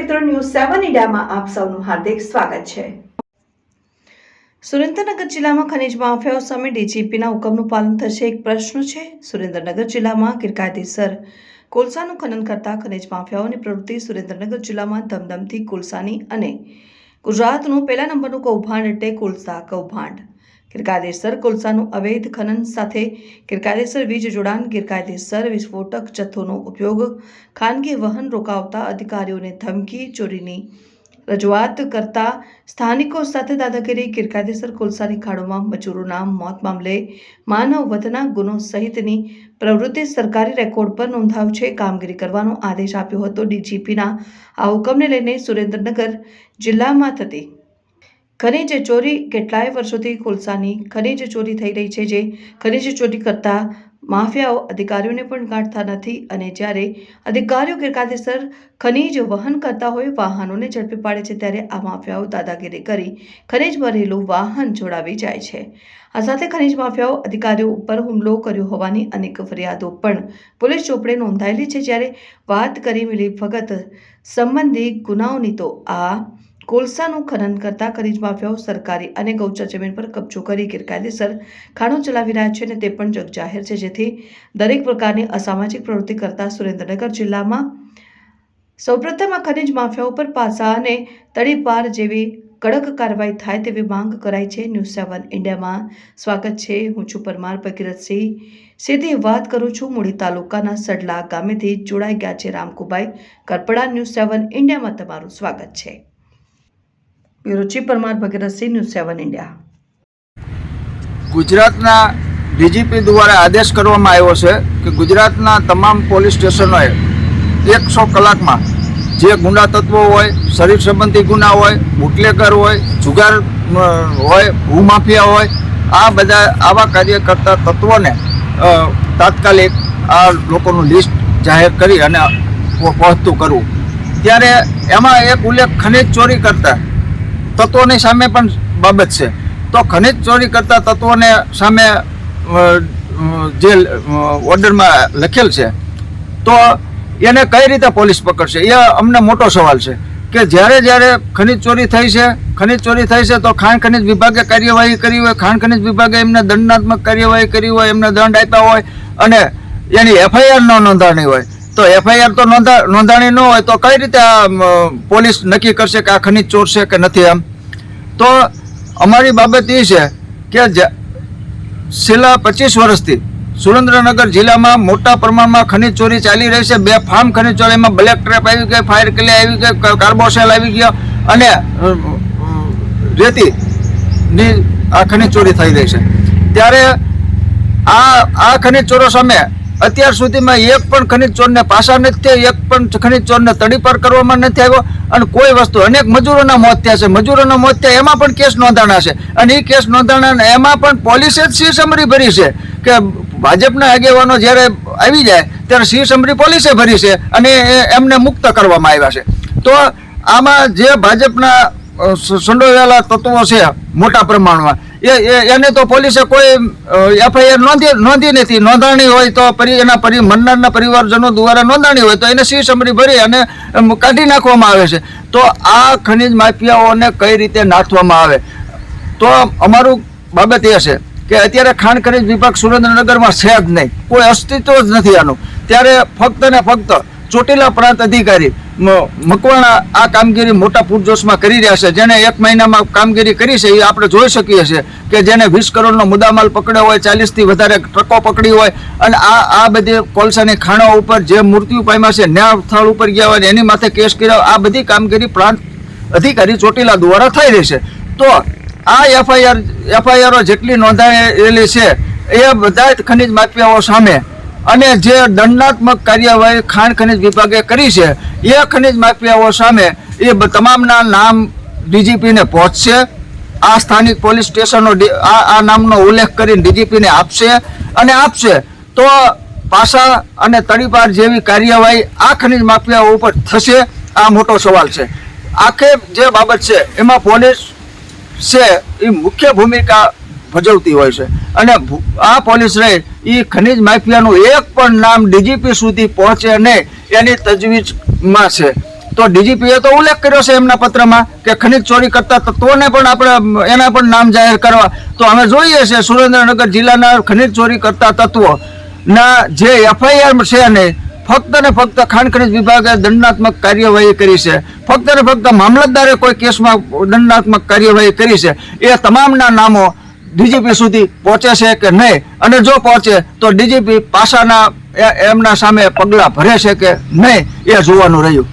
મિત્રો, ન્યૂઝ 7 ઇન્ડિયામાં આપ સૌનું હાર્દિક સ્વાગત છે। સુરેન્દ્રનગર જિલ્લામાં ખનીજ માફિયાઓ સામે ડીજીપીના હુકમનું પાલન થશે? એક પ્રશ્ન છે। સુરેન્દ્રનગર જિલ્લામાં ગેરકાયદેસર કોલસાનું ખનન કરતા ખનીજ માફિયાઓની પ્રવૃત્તિ સુરેન્દ્રનગર જિલ્લામાં ધમધમતી કોલસાની અને ગુજરાતનું પહેલા નંબરનું કૌભાંડ એટલે કોલસા કૌભાંડ। ગેરકાયદેસર કોલસાનું અવૈધ ખનન સાથે ગેરકાયદેસર વીજ જોડાણ, ગેરકાયદેસર વિસ્ફોટક જથ્થોનો ઉપયોગ, ખાનગી વાહન રોકાવતા અધિકારીઓને ધમકી, ચોરીની રજૂઆત કરતા સ્થાનિકો સાથે દાદાગીરી, ગેરકાયદેસર કોલસાની ખાડોમાં મજૂરોના મોત મામલે માનવ વધના ગુનો સહિતની પ્રવૃત્તિ સરકારી રેકોર્ડ પર નોંધાવ છે। કામગીરી કરવાનો આદેશ આપ્યો હતો। ડીજીપીના આ હુકમને લઈને સુરેન્દ્રનગર જિલ્લામાં થતી ખનીજ ચોરી કેટલાય વર્ષોથી કોલસાની ખનીજ ચોરી થઈ રહી છે, જે ખનીજ ચોરી કરતા માફિયાઓ અધિકારીઓને પણ ગાંઠતા નથી અને જ્યારે અધિકારીઓ ગેરકાયદેસર ખનીજ વહન કરતા હોય વાહનોને ઝડપી પાડે છે, ત્યારે આ માફિયાઓ દાદાગીરી કરી ખનીજ ભરેલું વાહન છોડાવી જાય છે। આ સાથે ખનીજ માફિયાઓ અધિકારીઓ ઉપર હુમલો કર્યો હોવાની અનેક ફરિયાદો પણ પોલીસ ચોપડે નોંધાયેલી છે। જ્યારે વાત કરી મિલીભગત સંબંધી ગુનાઓની, તો આ કોલસાનું ખનન કરતા ખનીજ માફિયાઓ સરકારી અને ગૌચર જમીન પર કબજો કરી ગેરકાયદેસર ખાણો ચલાવી રહ્યા છે અને તે પણ જગજાહેર છે, જેથી દરેક પ્રકારની અસામાજિક પ્રવૃત્તિ કરતા સુરેન્દ્રનગર જિલ્લામાં સૌપ્રથમ આ ખનીજ માફિયાઓ પર પાસા અને તડીપાર જેવી કડક કાર્યવાહી થાય તેવી માંગ કરાઈ છે। ન્યૂઝ 7 ઇન્ડિયામાં સ્વાગત છે। હું છું પરમાર ભગીરથસિંહ। સીધી વાત કરું છું મૂળી તાલુકાના સડલા ગામેથી જોડાઈ ગયા છે રામકુભાઈ કરપડા। ન્યૂઝ 7 ઇન્ડિયામાં તમારું સ્વાગત છે। Bureau chief Parmar Bhagirathsinh, news 7 India. ગુજરાતના ડીજીપી દ્વારા આદેશ કરવામાં આવ્યો છે કે ગુજરાતના તમામ પોલીસ સ્ટેશનોએ 100 કલાકમાં જે ગુંડા તત્વો હોય, શરીર સંબંધી ગુના હોય, બુટલેગર હોય, જુગાર હોય, ભૂમાફિયા હોય, આ બધા આવા કાર્ય કરતા તત્વોને તાત્કાલિક આ લોકોનું લિસ્ટ જાહેર કરી અને પહોંચતું કરવું। ત્યારે એમાં એક ઉલ્લેખ ખનીજ ચોરી કરતા તત્વોની સામે પણ બાબત છે। તો ખનીજ ચોરી કરતા તત્વોને સામે જે ઓર્ડરમાં લખેલ છે, તો એને કઈ રીતે પોલીસ પકડશે, એ અમને મોટો સવાલ છે કે જ્યારે ખનીજ ચોરી થઈ છે તો ખાણ ખનીજ વિભાગે કાર્યવાહી કરી હોય, ખાણ ખનીજ વિભાગે એમને દંડાત્મક કાર્યવાહી કરી હોય, એમને દંડ આપ્યા હોય અને એની એફઆઈઆર ન નોંધાણી હોય, તો એફઆઈઆર તો નોંધાણી ન હોય તો કઈ રીતે પોલીસ નક્કી કરશે કે આ ખનીજ ચોર છે કે નથી? એમ તો અમારી બાબત એ છે કે છેલ્લા 25 વર્ષથી સુરેન્દ્રનગર જિલ્લામાં મોટા પ્રમાણમાં ખનીજ ચોરી ચાલી રહી છે। 2 ફાર્મ ખનીજ ચોરીમાં બ્લેક ટ્રેપ આવી ગઈ, ફાયર ક્લે આવી ગઈ, કાર્બોસેલ આવી ગયો અને રેતીની આ ખનીજ ચોરી થઈ રહી છે। ત્યારે આ ખનીજ ચોરો સામે અત્યાર સુધીમાં એક પણ ખનીજ ચોરને પાસા નથી થયા, એક પણ ખનીજ ચોરને તડીપાર કરવામાં નથી આવ્યો અને કોઈ વસ્તુ, અનેક મજૂરોના મોત થયા છે, મજૂરોના મોત થયા એમાં પણ કેસ નોંધાણા છે અને એ કેસ નોંધાણા એમાં પણ પોલીસે જ સી સમરી ભરી છે કે ભાજપના આગેવાનો જ્યારે આવી જાય ત્યારે સી સમરી પોલીસે ભરી છે અને એમને મુક્ત કરવામાં આવ્યા છે। તો આમાં જે ભાજપના સંડોવાયેલા તત્વો છે મોટા પ્રમાણમાં, એને તો પોલીસે કોઈ એફઆઈઆર નોંધી નથી। નોંધાણી હોય તો એના મરનારના પરિવારજનો દ્વારા નોંધાણી હોય તો એને સી સમરી ભરી અને કાઢી નાખવામાં આવે છે। તો આ ખનીજ માફિયાઓને કઈ રીતે નાથવામાં આવે? તો અમારું બાબત એ છે કે અત્યારે ખાણ ખનીજ વિભાગ સુરેન્દ્રનગરમાં છે જ નહીં, કોઈ અસ્તિત્વ જ નથી આનું। ત્યારે ફક્ત ને ફક્ત ચોટીલા પ્રાંત અધિકારી મકવાણા આ કામગીરી મોટા પૂરજોશમાં કરી રહ્યા છે। જેને 1 મહિનામાં કામગીરી કરી છે એ આપણે જોઈ શકીએ છીએ કે જેને 20 કરોડનો મુદ્દામાલ પકડ્યો હોય, 40થી વધારે ટ્રકો પકડી હોય અને આ બધી કોલસાની ખાણો ઉપર જે મૃત્યુ પામ્યા છે, ન્યાય સ્થળ ઉપર ગયા હોય એની માથે કેસ કર્યો, આ બધી કામગીરી પ્રાંત અધિકારી ચોટીલા દ્વારા થઈ રહી છે। તો આ એફઆઈઆરો જેટલી નોંધાયેલી છે એ બધા જ ખનીજ માફિયાઓ સામે અને જે દંડાત્મક કાર્યવાહી ખાણ ખનીજ વિભાગે કરી છે એ ખનીજ માફિયાઓ સામે એ તમામના નામ ડીજીપીને પહોંચશે। આ સ્થાનિક પોલીસ સ્ટેશનો આ નામનો ઉલ્લેખ કરીને ડીજીપીને આપશે તો પાસા અને તડીપાર જેવી કાર્યવાહી આ ખનીજ માફિયાઓ ઉપર થશે। આ મોટો સવાલ છે। આખે જે બાબત છે એમાં પોલીસ છે એ મુખ્ય ભૂમિકા ભજવતી હોય છે અને આ પોલીસ રહે એ ખનીજ માફિયાનું એક પણ નામ ડીજીપી સુધી પહોંચે નહીં એની તજવીજમાં છે। તો તો ડીજીપીએ તો ઉલ્લેખ કર્યો છે એમના પત્રમાં કે ખનીજ ચોરી કરતા તત્વોને પણ આપણે એના પણ નામ જાહેર કરવા. તો અમે જોઈએ છે સુરેન્દ્રનગર જિલ્લાના ખનીજ ચોરી કરતા તત્વો ના જે એફઆઈઆર છે ને ફક્ત ને ફક્ત ખાણ ખનીજ વિભાગે દંડાત્મક કાર્યવાહી કરી છે, ફક્ત ને ફક્ત મામલતદારે કોઈ કેસમાં દંડાત્મક કાર્યવાહી કરી છે. એ તમામના નામો ડીજીપી સુધી પહોંચે છે કે નહીં, અને જો પહોંચે તો ડીજીપી પાસાના એમના સામે પગલાં ભરે છે કે નહીં, એ જોવાનું રહ્યું.